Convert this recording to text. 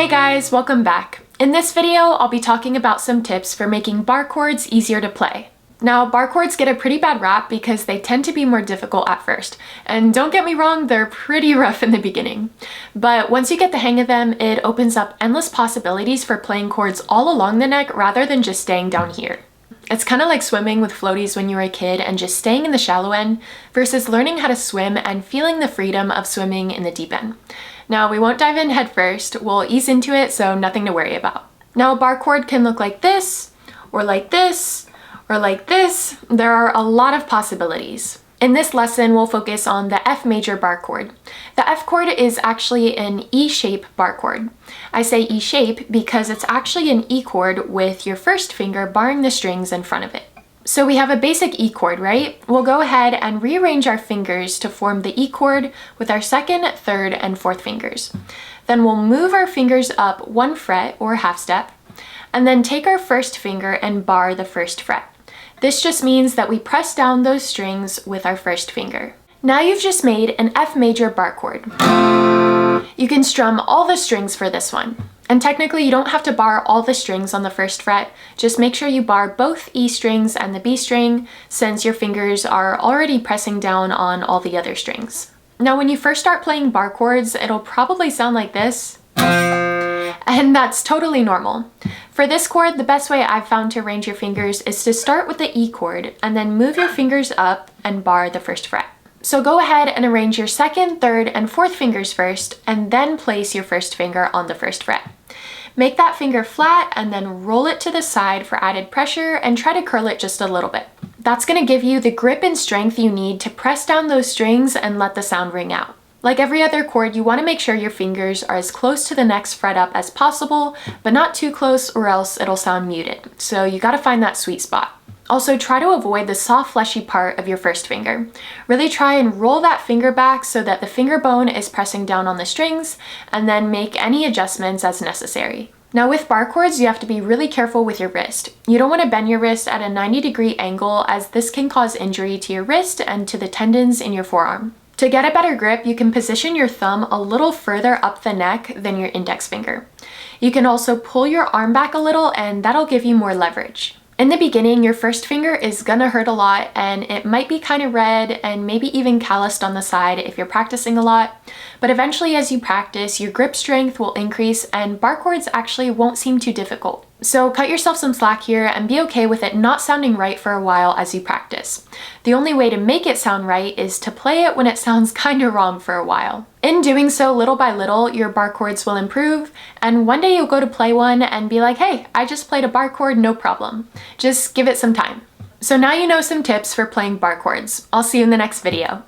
Hey guys, welcome back. In this video, I'll be talking about some tips for making bar chords easier to play. Now, bar chords get a pretty bad rap because they tend to be more difficult at first. And don't get me wrong, they're pretty rough in the beginning. But once you get the hang of them, it opens up endless possibilities for playing chords all along the neck rather than just staying down here. It's kind of like swimming with floaties when you were a kid and just staying in the shallow end versus learning how to swim and feeling the freedom of swimming in the deep end. Now, we won't dive in head first, we'll ease into it, so nothing to worry about. Now, a bar chord can look like this, or like this, or like this. There are a lot of possibilities. In this lesson, we'll focus on the F major bar chord. The F chord is actually an E-shape bar chord. I say E-shape because it's actually an E chord with your first finger barring the strings in front of it. So we have a basic E chord, right? We'll go ahead and rearrange our fingers to form the E chord with our second, third, and fourth fingers. Then we'll move our fingers up one fret or half step, and then take our first finger and bar the first fret. This just means that we press down those strings with our first finger. Now you've just made an F major bar chord. You can strum all the strings for this one. And technically you don't have to bar all the strings on the first fret, just make sure you bar both E strings and the B string since your fingers are already pressing down on all the other strings. Now when you first start playing bar chords, it'll probably sound like this. And that's totally normal. For this chord, the best way I've found to arrange your fingers is to start with the E chord and then move your fingers up and bar the first fret. So go ahead and arrange your second, third, and fourth fingers first, and then place your first finger on the first fret. Make that finger flat and then roll it to the side for added pressure and try to curl it just a little bit. That's going to give you the grip and strength you need to press down those strings and let the sound ring out. Like every other chord, you want to make sure your fingers are as close to the next fret up as possible, but not too close or else it'll sound muted. So you got to find that sweet spot. Also, try to avoid the soft fleshy part of your first finger. Really try and roll that finger back so that the finger bone is pressing down on the strings, and then make any adjustments as necessary. Now with bar chords, you have to be really careful with your wrist. You don't want to bend your wrist at a 90-degree angle as this can cause injury to your wrist and to the tendons in your forearm. To get a better grip, you can position your thumb a little further up the neck than your index finger. You can also pull your arm back a little and that'll give you more leverage. In the beginning, your first finger is gonna hurt a lot and it might be kind of red and maybe even calloused on the side if you're practicing a lot. But eventually as you practice, your grip strength will increase and bar chords actually won't seem too difficult. So cut yourself some slack here and be okay with it not sounding right for a while as you practice. The only way to make it sound right is to play it when it sounds kind of wrong for a while. In doing so, little by little, your bar chords will improve, and one day you'll go to play one and be like, hey, I just played a bar chord, no problem. Just give it some time. So now you know some tips for playing bar chords. I'll see you in the next video.